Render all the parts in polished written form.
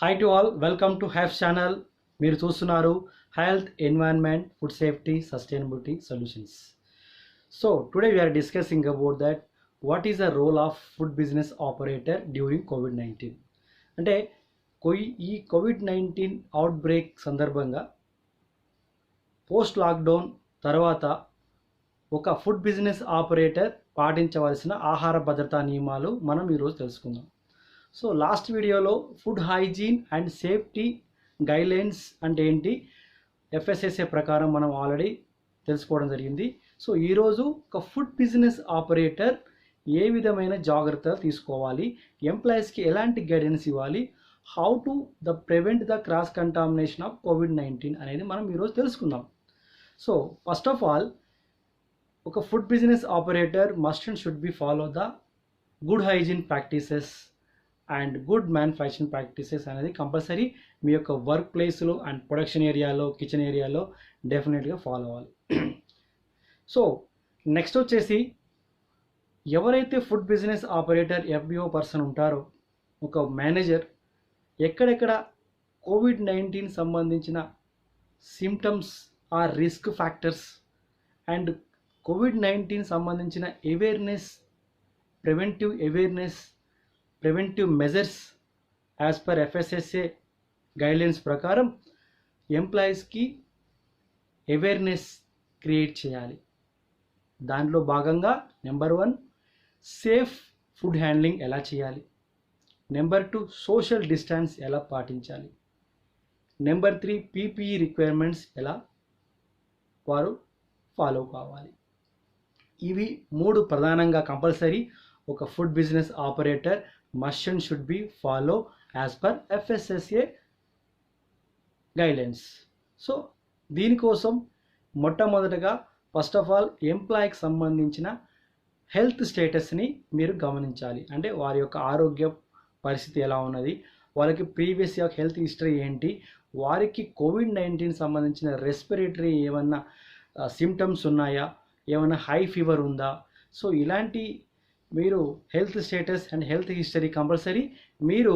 Hi to all, welcome to HEF channel. మీరు చూస్తున్నారు health environment food safety sustainability solutions. So today we are discussing about that what is the role of food business operator during COVID-19. అంటే ఈ COVID-19 outbreak సందర్భంగా post lockdown తర్వాత ఒక food business operator పాటించవలసిన ఆహార భద్రతా నియమాలు మనం ఈరోజు తెలుసుకుందాం. సో లాస్ట్ వీడియోలో food hygiene and safety guidelines అంటే ఏంటి, ఎఫ్ఎస్ఎస్ఏ ప్రకారం మనం ఆల్రెడీ తెలుసుకోవడం జరిగింది. సో ఈరోజు ఒక ఫుడ్ బిజినెస్ ఆపరేటర్ ఏ విధమైన జాగ్రత్తలు తీసుకోవాలి, ఎంప్లాయీస్కి ఎలాంటి గైడెన్స్ ఇవ్వాలి, how to prevent the cross contamination of COVID-19 అనేది మనం ఈరోజు తెలుసుకుందాం. సో ఫస్ట్ ఆఫ్ ఆల్, ఒక food business operator must and should be follow the good hygiene practices and good manufacturing practices అనేది కంపల్సరీ మీ యొక్క వర్క్ ప్లేస్లో and production ఏరియాలో, kitchen ఏరియాలో డెఫినెట్గా ఫాలో అవ్వాలి. సో నెక్స్ట్ వచ్చేసి, ఎవరైతే food business operator FBO person ఉంటారో, ఒక మేనేజర్ ఎక్కడెక్కడ COVID-19 సంబంధించిన symptoms or risk factors and COVID-19 సంబంధించిన awareness, preventive measures as per FSSA guidelines ప్రకారం ఎంప్లాయీస్కి అవేర్నెస్ క్రియేట్ చేయాలి. దాంట్లో భాగంగా నెంబర్ 1 సేఫ్ ఫుడ్ హ్యాండ్లింగ్ ఎలా చేయాలి, నెంబర్ 2 సోషల్ డిస్టెన్స్ ఎలా పాటించాలి, నెంబర్ 3 పీపీఈ రిక్వైర్మెంట్స్ ఎలా వారు ఫాలో కావాలి. ఇవి 3 ప్రధానంగా కంపల్సరీ ఒక food business operator must and should be follow as per FSSA guidelines. So దీనికోసం మొట్టమొదటగా ఫస్ట్ ఆఫ్ ఆల్ ఎంప్లాయీకి సంబంధించిన హెల్త్ స్టేటస్ని మీరు గమనించాలి. అంటే వారి యొక్క ఆరోగ్య పరిస్థితి ఎలా ఉన్నది, వాళ్ళకి ప్రీవియస్ హెల్త్ హిస్టరీ ఏంటి, వారికి COVID-19 సంబంధించిన రెస్పిరేటరీ ఏమన్నా సిమ్టమ్స్ ఉన్నాయా, ఏమైనా హై ఫీవర్ ఉందా. సో ఇలాంటి మీరు health status and health history compulsory మీరు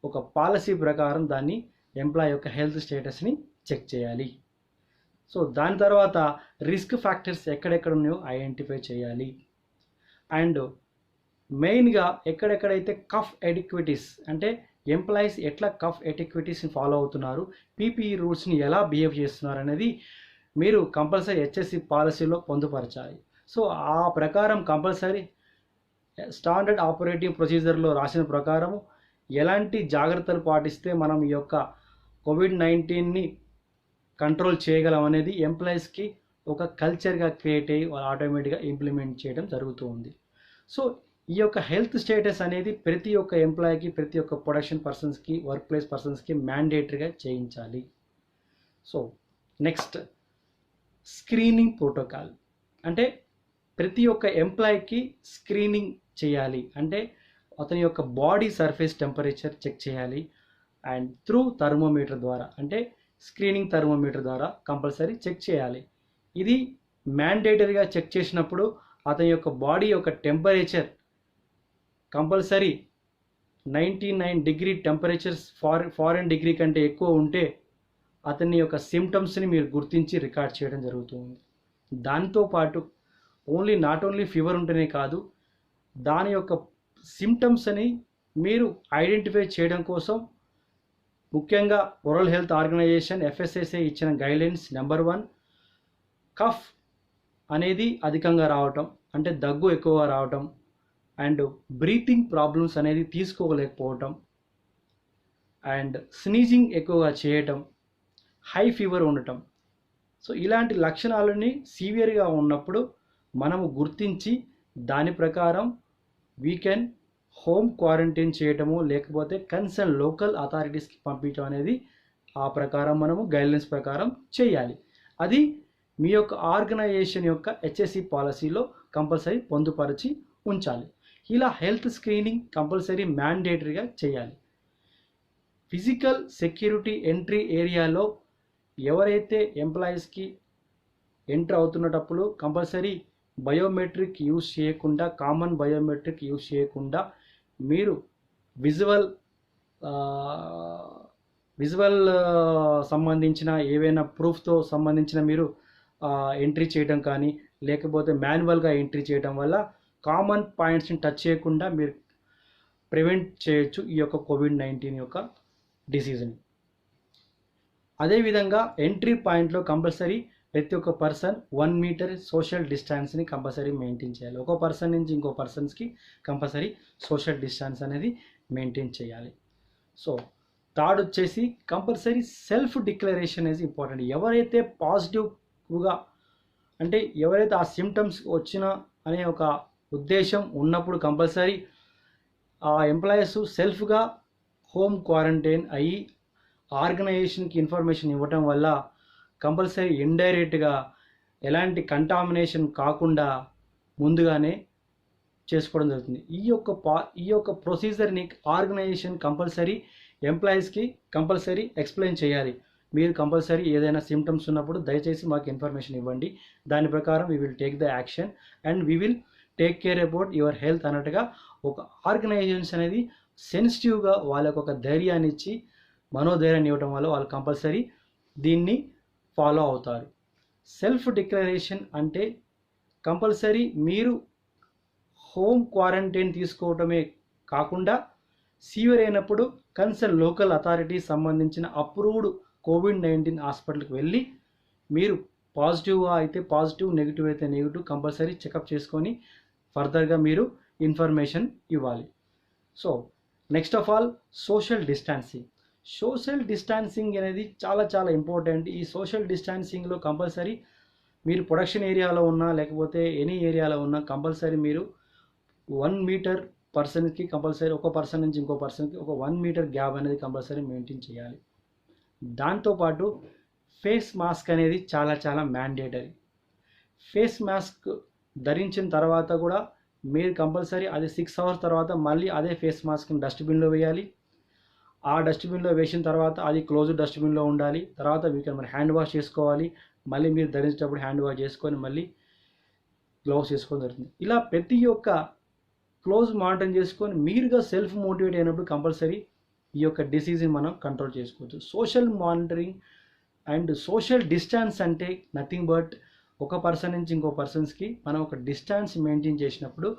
ఒక పాలసీ ప్రకారం దాన్ని ఎంప్లాయ్ యొక్క హెల్త్ స్టేటస్ని చెక్ చేయాలి. సో దాని తర్వాత రిస్క్ ఫ్యాక్టర్స్ ఎక్కడెక్కడ ఉన్నాయో ఐడెంటిఫై చేయాలి. అండ్ మెయిన్గా ఎక్కడెక్కడైతే కఫ్ ఎటిక్విటీస్, అంటే ఎంప్లాయీస్ ఎట్లా కఫ్ ఎటిక్విటీస్ని ఫాలో అవుతున్నారు, పీపీఈ రూల్స్ని ఎలా బిహేవ్ చేస్తున్నారు అనేది మీరు కంపల్సరీ హెచ్ఎస్సి పాలసీలో పొందుపరచాలి. సో ఆ ప్రకారం కంపల్సరీ స్టాండర్డ్ ఆపరేటింగ్ ప్రొసీజర్లో రాసిన ప్రకారము ఎలాంటి జాగ్రత్తలు పాటిస్తే మనం ఈ యొక్క COVID-19ని కంట్రోల్ చేయగలం అనేది ఎంప్లాయీస్కి ఒక కల్చర్గా క్రియేట్ అయ్యి వాళ్ళు ఆటోమేటిక్గా ఇంప్లిమెంట్ చేయడం జరుగుతూ ఉంది. సో ఈ యొక్క హెల్త్ స్టేటస్ అనేది ప్రతి ఒక్క ఎంప్లాయీకి, ప్రతి ఒక్క ప్రొడక్షన్ పర్సన్స్కి, వర్క్ ప్లేస్ పర్సన్స్కి మ్యాండేటరీగా చేయించాలి. సో నెక్స్ట్ స్క్రీనింగ్ ప్రోటోకాల్, అంటే ప్రతి ఒక్క ఎంప్లాయీకి స్క్రీనింగ్ చేయాలి. అంటే అతని యొక్క బాడీ సర్ఫేస్ టెంపరేచర్ చెక్ చేయాలి అండ్ త్రూ థర్మోమీటర్ ద్వారా, అంటే స్క్రీనింగ్ థర్మోమీటర్ ద్వారా కంపల్సరీ చెక్ చేయాలి. ఇది మ్యాండేటరీగా చెక్ చేసినప్పుడు అతని యొక్క బాడీ యొక్క temperature compulsory 99 degree temperatures foreign degree కంటే ఎక్కువ ఉంటే అతని యొక్క సిమ్టమ్స్ని మీరు గుర్తించి రికార్డ్ చేయడం జరుగుతుంది. దాంతోపాటు నాట్ ఓన్లీ ఫీవర్ ఉంటేనే కాదు, దాని యొక్క సిమ్టమ్స్ అని మీరు ఐడెంటిఫై చేయడం కోసం ముఖ్యంగా వరల్డ్ హెల్త్ ఆర్గనైజేషన్ ఎఫ్ఎస్ఎస్ఏ ఇచ్చిన గైడ్లైన్స్ నెంబర్ 1 కఫ్ అనేది అధికంగా రావటం, అంటే దగ్గు ఎక్కువగా రావటం అండ్ బ్రీతింగ్ ప్రాబ్లమ్స్ అనేది తీసుకోలేకపోవటం అండ్ స్నీజింగ్ ఎక్కువగా చేయటం, హై ఫీవర్ ఉండటం. సో ఇలాంటి లక్షణాలని సివియర్గా ఉన్నప్పుడు మనము గుర్తించి దాని ప్రకారం వీ కెన్ హోమ్ క్వారంటైన్ చేయటము, లేకపోతే కన్సర్న్ లోకల్ అథారిటీస్కి పంపించడం అనేది ఆ ప్రకారం మనము గైడ్లైన్స్ ప్రకారం చేయాలి. అది మీ యొక్క ఆర్గనైజేషన్ యొక్క హెచ్ఎస్సి పాలసీలో కంపల్సరీ పొందుపరిచి ఉంచాలి. ఇలా హెల్త్ స్క్రీనింగ్ కంపల్సరీ మ్యాండేటరీగా చేయాలి. ఫిజికల్ సెక్యూరిటీ ఎంట్రీ ఏరియాలో ఎవరైతే ఎంప్లాయీస్కి ఎంటర్ అవుతున్నటప్పుడు కంపల్సరీ బయోమెట్రిక్ యూజ్ చేయకుండా, కామన్ బయోమెట్రిక్ యూజ్ చేయకుండా మీరు విజువల్ విజువల్ సంబంధించిన ఏవైనా ప్రూఫ్తో సంబంధించిన మీరు ఎంట్రీ చేయడం కానీ లేకపోతే మాన్యువల్గా ఎంట్రీ చేయడం వల్ల కామన్ పాయింట్స్ని టచ్ చేయకుండా మీరు ప్రివెంట్ చేయొచ్చు ఈ యొక్క కోవిడ్-19 యొక్క డిసీజ్ని. అదేవిధంగా ఎంట్రీ పాయింట్లో కంపల్సరీ ప్రతి ఒక్క పర్సన్ 1 మీటర్ సోషల్ డిస్టెన్స్ని కంపల్సరీ మెయింటైన్ చేయాలి. ఒక పర్సన్ నుంచి ఇంకో పర్సన్స్కి కంపల్సరీ సోషల్ డిస్టెన్స్ అనేది మెయింటైన్ చేయాలి. సో థర్డ్ వచ్చేసి కంపల్సరీ సెల్ఫ్ డిక్లరేషన్ అనేది ఇంపార్టెంట్. ఎవరైతే పాజిటివ్గా అంటే ఎవరైతే ఆ సిమ్టమ్స్ వచ్చినా అనే ఒక ఉద్దేశం ఉన్నప్పుడు కంపల్సరీ ఆ ఎంప్లాయీస్ సెల్ఫ్గా హోమ్ క్వారంటైన్ అయ్యి ఆర్గనైజేషన్కి ఇన్ఫర్మేషన్ ఇవ్వటం వల్ల కంపల్సరీ ఇండైరెక్ట్గా ఎలాంటి కంటామినేషన్ కాకుండా ముందుగానే చేసుకోవడం జరుగుతుంది. ఈ యొక్క ప్రొసీజర్ని ఆర్గనైజేషన్ కంపల్సరీ ఎంప్లాయీస్కి కంపల్సరీ ఎక్స్ప్లెయిన్ చేయాలి. మీరు కంపల్సరీ ఏదైనా సిమ్టమ్స్ ఉన్నప్పుడు దయచేసి మాకు ఇన్ఫర్మేషన్ ఇవ్వండి, దాని ప్రకారం we will take the action and we will take care about your health అన్నట్టుగా ఒక ఆర్గనైజేషన్స్ అనేది సెన్సిటివ్గా వాళ్ళకు ఒక ధైర్యాన్ని ఇచ్చి మనోధైర్యాన్ని ఇవ్వడం వల్ల వాళ్ళు కంపల్సరీ దీన్ని ఫాలో అవుతారు. సెల్ఫ్ డిక్లరేషన్ అంటే కంపల్సరీ మీరు హోమ్ క్వారంటైన్ తీసుకోవటమే కాకుండా సీవియర్ అయినప్పుడు కన్సర్న్ లోకల్ అథారిటీ సంబంధించిన అప్రూవ్డ్ కోవిడ్-19 హాస్పిటల్కి వెళ్ళి మీరు పాజిటివ్గా అయితే పాజిటివ్, నెగిటివ్ అయితే నెగిటివ్ కంపల్సరీ చెకప్ చేసుకొని ఫర్దర్గా మీరు ఇన్ఫర్మేషన్ ఇవ్వాలి. So next of all social distancing. Social distancing అనేది చాలా చాలా ఇంపార్టెంట్. ఈ సోషల్ డిస్టాన్సింగ్లో కంపల్సరీ మీరు ప్రొడక్షన్ ఏరియాలో ఉన్నా లేకపోతే ఎనీ ఏరియాలో ఉన్నా కంపల్సరీ మీరు 1 మీటర్ పర్సన్కి కంపల్సరీ ఒక పర్సన్ నుంచి ఇంకో పర్సన్కి ఒక 1 మీటర్ గ్యాప్ అనేది కంపల్సరీ మెయింటైన్ చేయాలి. దాంతోపాటు ఫేస్ మాస్క్ అనేది చాలా చాలా మ్యాండేటరీ. ఫేస్ మాస్క్ ధరించిన తర్వాత కూడా మీరు కంపల్సరీ అది 6 అవర్స్ తర్వాత మళ్ళీ అదే ఫేస్ మాస్క్ని డస్ట్బిన్లో వేయాలి. ఆ డస్ట్బిన్లో వేసిన తర్వాత అది క్లోజ్డ్ డస్ట్బిన్లో ఉండాలి. తర్వాత మరి హ్యాండ్ వాష్ చేసుకోవాలి. మళ్ళీ మీరు ధరించేటప్పుడు హ్యాండ్ వాష్ చేసుకొని మళ్ళీ గ్లౌస్ చేసుకోవడం జరుగుతుంది. ఇలా ప్రతి ఒక్క క్లోజ్ మానిటర్ చేసుకొని మీరుగా సెల్ఫ్ మోటివేట్ అయినప్పుడు కంపల్సరీ ఈ యొక్క డిసీజ్ని మనం కంట్రోల్ చేసుకోవచ్చు. Social monitoring and social distance అంటే నథింగ్ బట్ ఒక పర్సన్ నుంచి ఇంకో పర్సన్స్కి మనం ఒక డిస్టెన్స్ మెయింటైన్ చేసినప్పుడు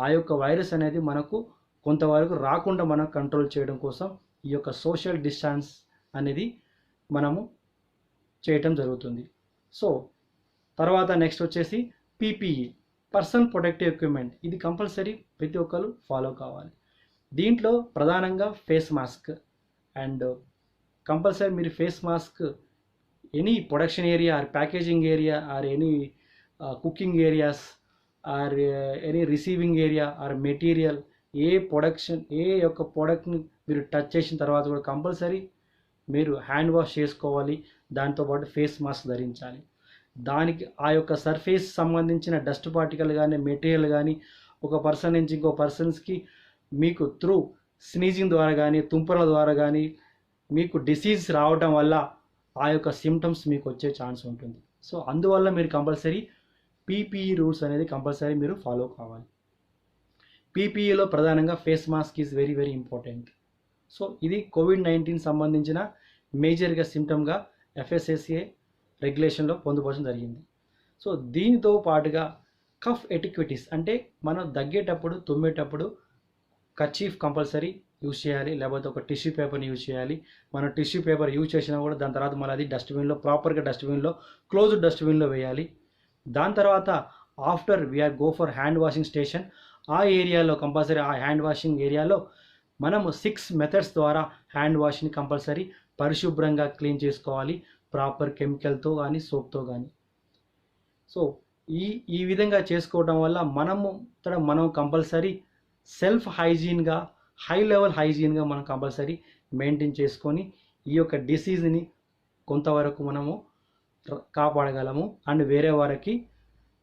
ఆ యొక్క వైరస్ అనేది మనకు కొంతవరకు రాకుండా మనం కంట్రోల్ చేయడం కోసం ఈ యొక్క సోషల్ డిస్టెన్స్ అనేది మనము చేయటం జరుగుతుంది. సో తర్వాత నెక్స్ట్ వచ్చేసి పీపీఈ, పర్సనల్ ప్రొటెక్టివ్ ఎక్విప్మెంట్. ఇది కంపల్సరీ ప్రతి ఒక్కరు ఫాలో కావాలి. దీంట్లో ప్రధానంగా ఫేస్ మాస్క్ అండ్ కంపల్సరీ మీరు face mask any production area or packaging area or any cooking areas or any receiving area or material ఏ యొక్క ప్రోడక్ట్ని మీరు టచ్ చేసిన తర్వాత కూడా కంపల్సరీ మీరు హ్యాండ్ వాష్ చేసుకోవాలి. దాంతోపాటు ఫేస్ మాస్క్ ధరించాలి. దానికి ఆ యొక్క సర్ఫేస్ సంబంధించిన డస్ట్ పార్టికల్ కానీ మెటీరియల్ కానీ ఒక పర్సన్ నుంచి ఇంకో పర్సన్స్కి మీకు త్రూ స్నీజింగ్ ద్వారా కానీ తుంపర్ల ద్వారా కానీ మీకు డిసీజ్ రావటం వల్ల ఆ యొక్క సిమ్టమ్స్ మీకు వచ్చే ఛాన్స్ ఉంటుంది. సో అందువల్ల మీరు కంపల్సరీ పీపీఈ రూల్స్ అనేది కంపల్సరీ మీరు ఫాలో కావాలి. పీపీఈలో ప్రధానంగా face mask is very very important. So ఇది కోవిడ్-19 సంబంధించిన మేజర్గా సిమ్టమ్గా FSSAI రెగ్యులేషన్లో పొందుపరచడం జరిగింది. సో దీనితో పాటుగా కఫ్ ఎటిక్విటీస్ అంటే మనం దగ్గేటప్పుడు తుమ్మేటప్పుడు కర్చీఫ్ కంపల్సరీ యూజ్ చేయాలి, లేకపోతే ఒక టిష్యూ పేపర్ని యూజ్ చేయాలి. మనం టిష్యూ పేపర్ యూజ్ చేసినా కూడా దాని తర్వాత మళ్ళీ అది డస్ట్బిన్లో ప్రాపర్గా డస్ట్బిన్లో క్లోజ్డ్ డస్ట్బిన్లో వేయాలి. దాని తర్వాత after we're go for hand washing station, ఆ ఏరియాలో కంపల్సరీ ఆ హ్యాండ్ వాషింగ్ ఏరియాలో మనము 6 మెథడ్స్ ద్వారా హ్యాండ్ వాష్ని కంపల్సరీ పరిశుభ్రంగా క్లీన్ చేసుకోవాలి, ప్రాపర్ కెమికల్తో కానీ సోప్తో కానీ. సో ఈ విధంగా చేసుకోవడం వల్ల మనం కంపల్సరీ సెల్ఫ్ హైజీన్గా హై లెవెల్ హైజీన్గా మనం కంపల్సరీ మెయింటైన్ చేసుకొని ఈ యొక్క డిసీజ్ని కొంతవరకు మనము కాపాడగలము అండ్ వేరే వారికి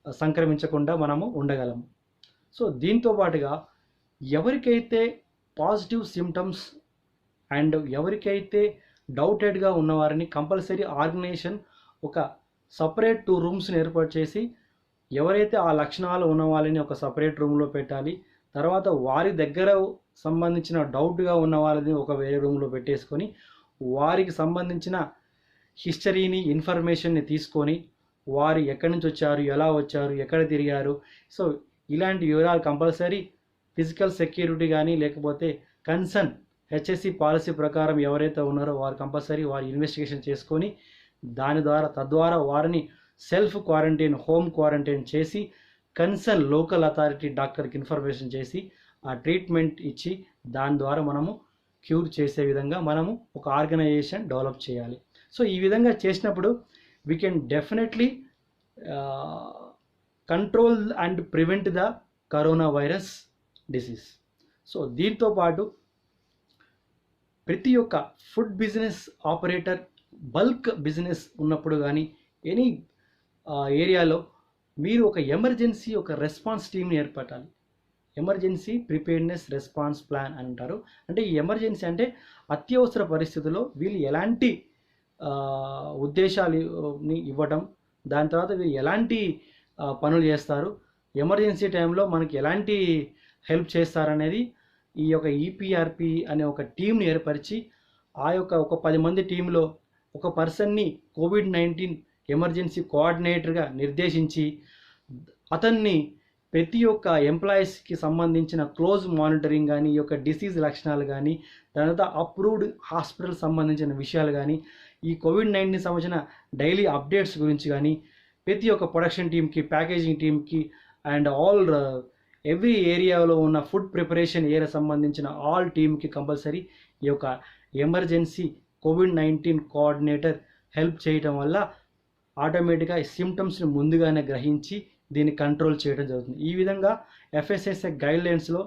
సంక్రమించకుండా మనము ఉండగలము. సో దీంతో పాటుగా ఎవరికైతే పాజిటివ్ సిమ్టమ్స్ అండ్ ఎవరికైతే డౌటెడ్గా ఉన్నవారిని కంపల్సరీ ఆర్గనైజేషన్ ఒక సపరేట్ 2 రూమ్స్ని ఏర్పాటు చేసి ఎవరైతే ఆ లక్షణాలు ఉన్న వాళ్ళని ఒక సపరేట్ రూమ్లో పెట్టాలి. తర్వాత వారి దగ్గర సంబంధించిన డౌట్గా ఉన్న వాళ్ళని ఒక వేరే రూమ్లో పెట్టేసుకొని వారికి సంబంధించిన హిస్టరీని, ఇన్ఫర్మేషన్ని తీసుకొని వారు ఎక్కడి నుంచి వచ్చారు, ఎలా వచ్చారు, ఎక్కడ తిరిగారు, సో ఇలాంటి వివరాలు కంపల్సరీ ఫిజికల్ సెక్యూరిటీ కానీ లేకపోతే కన్సర్న్ హెచ్ఎస్సి పాలసీ ప్రకారం ఎవరైతే ఉన్నారో వారు కంపల్సరీ వారి ఇన్వెస్టిగేషన్ చేసుకొని తద్వారా వారిని సెల్ఫ్ క్వారంటైన్, హోమ్ క్వారంటైన్ చేసి కన్సర్న్ లోకల్ అథారిటీ డాక్టర్కి ఇన్ఫర్మేషన్ చేసి ఆ ట్రీట్మెంట్ ఇచ్చి దాని ద్వారా మనము క్యూర్ చేసే విధంగా మనము ఒక ఆర్గనైజేషన్ డెవలప్ చేయాలి. సో ఈ విధంగా చేసినప్పుడు we can definitely control and prevent the corona virus disease. So దీంతో పాటు ప్రతి ఒక్క food business operator, bulk business ఉన్నప్పుడు కానీ ఎనీ ఏరియాలో మీరు ఒక ఎమర్జెన్సీ, ఒక రెస్పాన్స్ టీమ్ని ఏర్పడాలి. ఎమర్జెన్సీ ప్రిపేర్డ్నెస్ రెస్పాన్స్ ప్లాన్ అని అంటారు. అంటే ఈ ఎమర్జెన్సీ అంటే అత్యవసర పరిస్థితుల్లో వీళ్ళు ఎలాంటి ఉద్దేశాలని ఇవ్వటం, దాని తర్వాత వీళ్ళు ఎలాంటి పనులు చేస్తారు, ఎమర్జెన్సీ టైంలో మనకి ఎలాంటి హెల్ప్ చేస్తారనేది ఈ యొక్క ఈపీఆర్పి అనే ఒక టీంని ఏర్పరిచి ఆ యొక్క ఒక 10 మంది టీంలో ఒక పర్సన్ని కోవిడ్-19 ఎమర్జెన్సీ కోఆర్డినేటర్గా నిర్దేశించి అతన్ని ప్రతి ఒక్క ఎంప్లాయీస్కి సంబంధించిన క్లోజ్ మానిటరింగ్ కానీ, ఈ యొక్క డిసీజ్ లక్షణాలు కానీ, దాని తర్వాత అప్రూవ్డ్ హాస్పిటల్ సంబంధించిన విషయాలు కానీ, ఈ కోవిడ్-19 సంబంధించిన డైలీ అప్డేట్స్ గురించి కానీ ప్రతి ఒక్క ప్రొడక్షన్ టీమ్కి, ప్యాకేజింగ్ టీమ్కి అండ్ ఆల్ ఎవ్రీ ఏరియాలో ఉన్న ఫుడ్ ప్రిపరేషన్ ఏరియా సంబంధించిన ఆల్ టీమ్కి కంపల్సరీ ఈ యొక్క ఎమర్జెన్సీ కోవిడ్-19 కోఆర్డినేటర్ హెల్ప్ చేయటం వల్ల ఆటోమేటిక్గా ఈ సిమ్టమ్స్ని ముందుగానే గ్రహించి దీన్ని కంట్రోల్ చేయడం జరుగుతుంది. ఈ విధంగా ఎఫ్ఎస్ఎస్ఏ గైడ్లైన్స్లో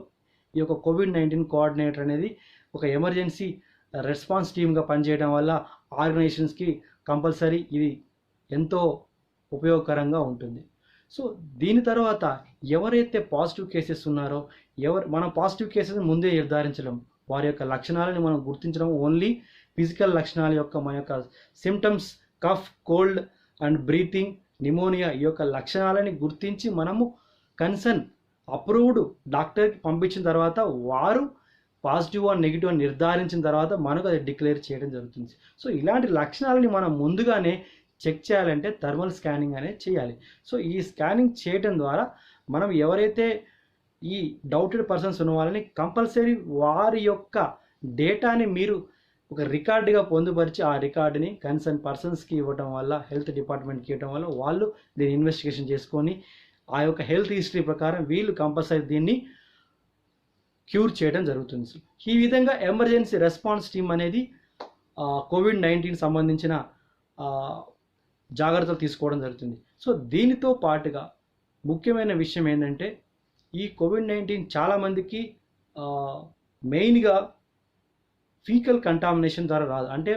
ఈ యొక్క కోవిడ్-19 కోఆర్డినేటర్ అనేది ఒక ఎమర్జెన్సీ రెస్పాన్స్ టీమ్గా పనిచేయడం వల్ల ఆర్గనైజేషన్స్కి కంపల్సరీ ఇది ఎంతో ఉపయోగకరంగా ఉంటుంది. సో దీని తర్వాత ఎవరైతే పాజిటివ్ కేసెస్ ఉన్నారో, మనం పాజిటివ్ కేసెస్ ముందే నిర్ధారించడం, వారి యొక్క లక్షణాలని మనం గుర్తించడం ఓన్లీ ఫిజికల్ లక్షణాల యొక్క మన యొక్క symptoms, cough, cold and breathing, pneumonia ఈ యొక్క లక్షణాలని గుర్తించి మనము కన్సర్న్ అప్రూవ్డ్ డాక్టర్కి పంపించిన తర్వాత వారు పాజిటివ్ అని నెగిటివ్ అని నిర్ధారించిన తర్వాత మనకు అది డిక్లేర్ చేయడం జరుగుతుంది. సో ఇలాంటి లక్షణాలని మనం ముందుగానే చెక్ చేయాలంటే థర్మల్ స్కానింగ్ అనేది చేయాలి. సో ఈ స్కానింగ్ చేయడం ద్వారా మనం ఎవరైతే ఈ డౌటెడ్ పర్సన్స్ ఉన్న వాళ్ళని కంపల్సరీ వారి యొక్క డేటాని మీరు ఒక రికార్డుగా పొందుపరిచి ఆ రికార్డుని కన్సర్న్ పర్సన్స్కి ఇవ్వడం వల్ల, హెల్త్ డిపార్ట్మెంట్కి ఇవ్వడం వల్ల వాళ్ళు దీన్ని ఇన్వెస్టిగేషన్ చేసుకొని ఆ యొక్క హెల్త్ హిస్టరీ ప్రకారం వీళ్ళు కంపల్సరీ దీన్ని క్యూర్ చేయడం జరుగుతుంది. ఈ విధంగా ఎమర్జెన్సీ రెస్పాన్స్ టీమ్ అనేది కోవిడ్-19 సంబంధించిన జాగ్రత్తలు తీసుకోవడం జరుగుతుంది. సో దీనితో పాటుగా ముఖ్యమైన విషయం ఏంటంటే ఈ కోవిడ్-19 చాలామందికి మెయిన్గా ఫీకల్ కంటామినేషన్ ద్వారా రాదు. అంటే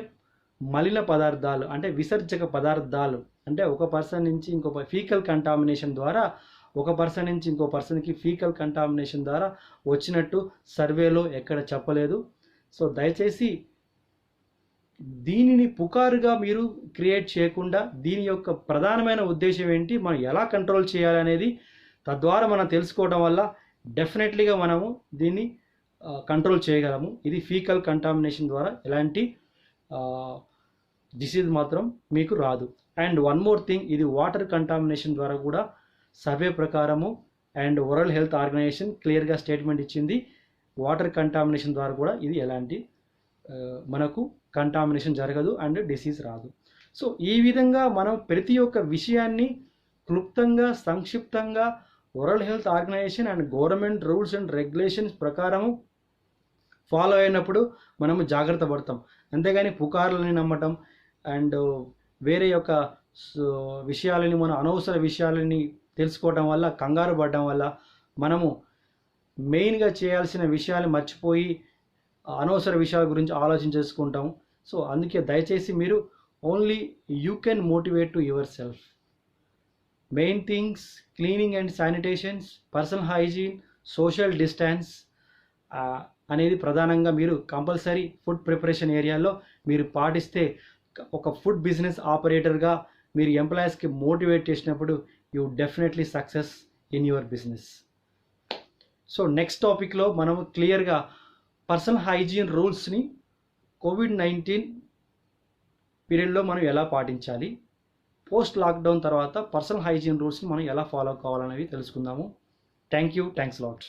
మలిన పదార్థాలు, అంటే విసర్జక పదార్థాలు, అంటే ఒక పర్సన్ నుంచి ఇంకో ఫీకల్ కంటామినేషన్ ద్వారా ఒక పర్సన్ నుంచి ఇంకో పర్సన్కి ఫీకల్ కంటామినేషన్ ద్వారా వచ్చినట్టు సర్వేలో ఎక్కడ చెప్పలేదు. సో దయచేసి దీనిని పుకారుగా మీరు క్రియేట్ చేయకుండా దీని యొక్క ప్రధానమైన ఉద్దేశం ఏంటి, మనం ఎలా కంట్రోల్ చేయాలనేది తద్వారా మనం తెలుసుకోవడం వల్ల డెఫినెట్లీగా మనము దీన్ని కంట్రోల్ చేయగలము. ఇది ఫీకల్ కంటామినేషన్ ద్వారా ఎలాంటి డిసీజ్ మాత్రం మీకు రాదు. అండ్ వన్ మోర్ థింగ్, ఇది వాటర్ కంటామినేషన్ ద్వారా కూడా సర్వే ప్రకారము అండ్ వరల్డ్ హెల్త్ ఆర్గనైజేషన్ క్లియర్గా స్టేట్మెంట్ ఇచ్చింది. వాటర్ కంటామినేషన్ ద్వారా కూడా ఇది ఎలాంటి మనకు కంటామినేషన్ జరగదు అండ్ డిసీజ్ రాదు. సో ఈ విధంగా మనం ప్రతి ఒక్క విషయాన్ని క్లుప్తంగా, సంక్షిప్తంగా world health organization and government rules and regulations ప్రకారము ఫాలో అయినప్పుడు మనము జాగ్రత్త పడతాం. అంతేగాని పుకార్లని నమ్మటం అండ్ వేరే యొక్క విషయాలని, మన అనవసర విషయాలని తెలుసుకోవడం వల్ల, కంగారు పడడం వల్ల మనము మెయిన్గా చేయాల్సిన విషయాలు మర్చిపోయి అనవసర విషయాల గురించి ఆలోచించేసుకుంటాం. సో అందుకే దయచేసి మీరు only you can motivate to your self. Main things cleaning and sanitations, personal hygiene, social distance అనేది ప్రధానంగా మీరు కంపల్సరీ ఫుడ్ ప్రిపరేషన్ ఏరియాలో మీరు పాటిస్తే ఒక ఫుడ్ బిజినెస్ ఆపరేటర్గా మీరు ఎంప్లాయీస్కి మోటివేట్ చేసినప్పుడు you definitely success in your business. So next టాపిక్లో మనము క్లియర్గా పర్సనల్ హైజీన్ రూల్స్ని కోవిడ్-19 పీరియడ్లో మనం ఎలా పాటించాలి, పోస్ట్ లాక్డౌన్ తర్వాత పర్సనల్ హైజీన్ రూల్స్ని మనం ఎలా ఫాలో కావాలనేవి తెలుసుకుందాము. Thank you. Thanks lot.